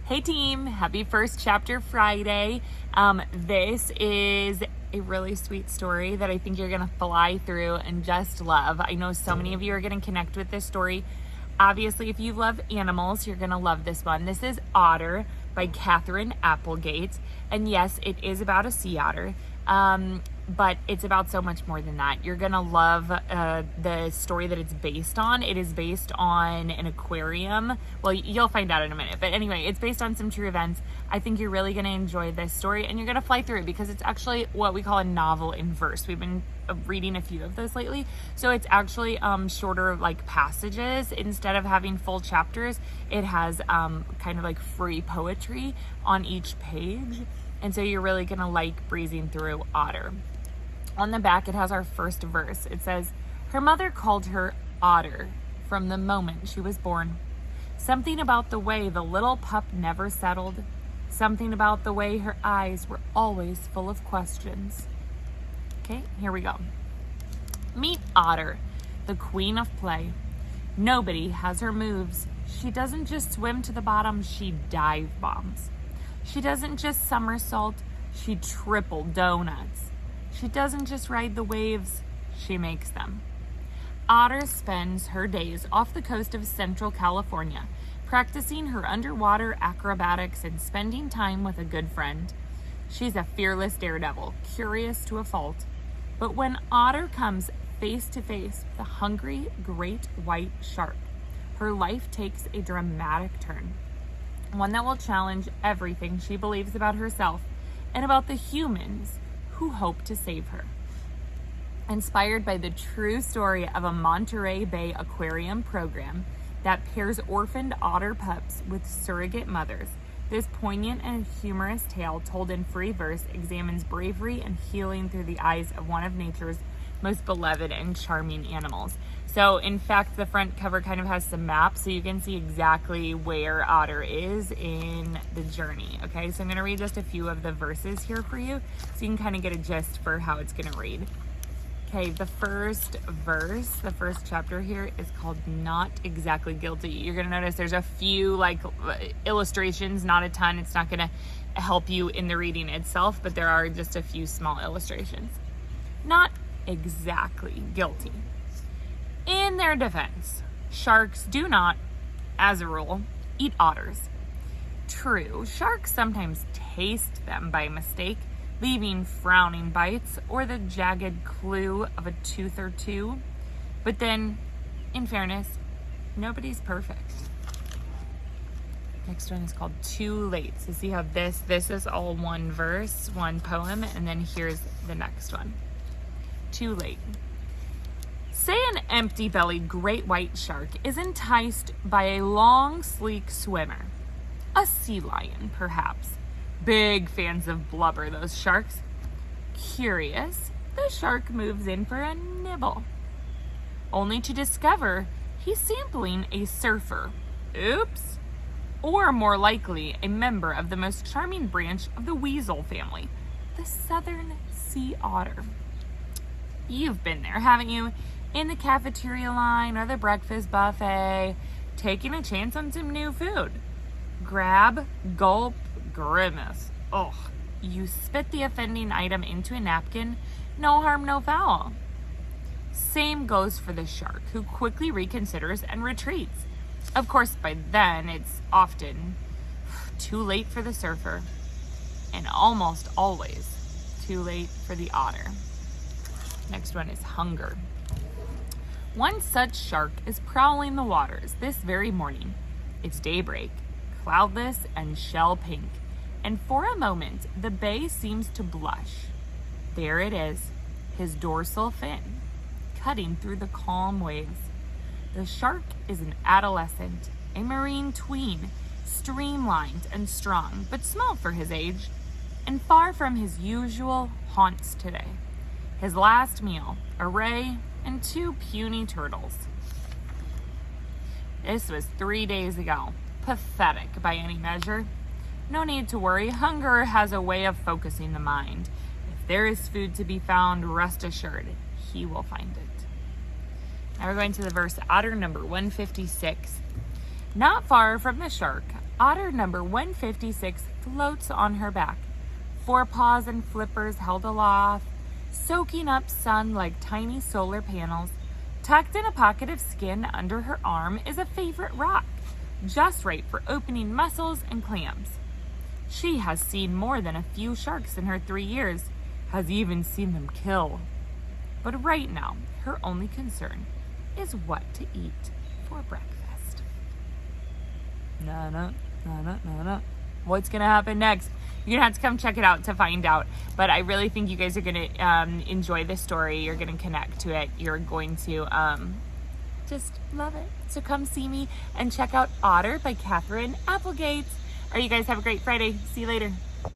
Hey team, happy first chapter Friday. This is a really sweet story that I think you're gonna fly through and just love. I know so many of you are gonna connect with this story. Obviously, if you love animals, you're gonna love this one. This is Otter by Katherine Applegate. And yes, it is about a sea otter. But it's about so much more than that. You're gonna love the story that it's based on. It is based on an aquarium. Well, you'll find out in a minute. But anyway, it's based on some true events. I think you're really gonna enjoy this story and you're gonna fly through it because it's actually what we call a novel in verse. We've been reading a few of those lately. So it's actually shorter like passages. Instead of having full chapters, it has kind of like free poetry on each page. And so you're really gonna like breezing through Otter. On the back, it has our first verse. It says, her mother called her Otter from the moment she was born. Something about the way the little pup never settled. Something about the way her eyes were always full of questions. Okay, here we go. Meet Otter, the queen of play. Nobody has her moves. She doesn't just swim to the bottom, she dive bombs. She doesn't just somersault, she triple donuts. She doesn't just ride the waves, she makes them. Otter spends her days off the coast of Central California, practicing her underwater acrobatics and spending time with a good friend. She's a fearless daredevil, curious to a fault. But when Otter comes face to face with a hungry great white shark, her life takes a dramatic turn. One that will challenge everything she believes about herself and about the humans who hope to save her. Inspired by the true story of a Monterey Bay aquarium program that pairs orphaned otter pups with surrogate mothers, this poignant and humorous tale told in free verse examines bravery and healing through the eyes of one of nature's most beloved and charming animals. So in fact, the front cover kind of has some maps so you can see exactly where Otter is in the journey. Okay, so I'm gonna read just a few of the verses here for you so you can kind of get a gist for how it's gonna read. Okay, the first verse, the first chapter here is called Not Exactly Guilty. You're gonna notice there's a few like illustrations, not a ton. It's not gonna help you in the reading itself, but there are just a few small illustrations. Not exactly guilty. In their defense, sharks do not, as a rule, eat otters. True, sharks sometimes taste them by mistake, leaving frowning bites or the jagged clue of a tooth or two. But then, in fairness, nobody's perfect. Next one is called Too Late. So see how this is all one verse, one poem, and then here's the next one. Too late. Say an empty-bellied great white shark is enticed by a long, sleek swimmer. A sea lion, perhaps. Big fans of blubber, those sharks. Curious, the shark moves in for a nibble. Only to discover he's sampling a surfer. Oops. Or more likely, a member of the most charming branch of the weasel family, the southern sea otter. You've been there, haven't you? In the cafeteria line or the breakfast buffet, taking a chance on some new food. Grab, gulp, grimace. Ugh. You spit the offending item into a napkin, no harm, no foul. Same goes for the shark, who quickly reconsiders and retreats. Of course, by then, it's often too late for the surfer, and almost always too late for the otter. Next one is hunger. One such shark is prowling the waters this very morning. It's daybreak, cloudless and shell pink, and for a moment the bay seems to blush. There it is, his dorsal fin, cutting through the calm waves. The shark is an adolescent, a marine tween, streamlined and strong, but small for his age, and far from his usual haunts today. His last meal, a ray and 2 puny turtles. This was 3 days ago. Pathetic by any measure. No need to worry, hunger has a way of focusing the mind. If there is food to be found, rest assured, he will find it. Now we're going to the verse Otter number 156. Not far from the shark, Otter number 156 floats on her back, forepaws and flippers held aloft, soaking up sun like tiny solar panels. Tucked in a pocket of skin under her arm is a favorite rock, just right for opening mussels and clams. She has seen more than a few sharks in her 3 years, has even seen them kill. But right now, her only concern is what to eat for breakfast. What's gonna happen next? You're gonna have to come check it out to find out. But I really think you guys are gonna enjoy this story. You're gonna connect to it. You're going to just love it. So come see me and check out Otter by Catherine Applegate. All right, you guys have a great Friday. See you later.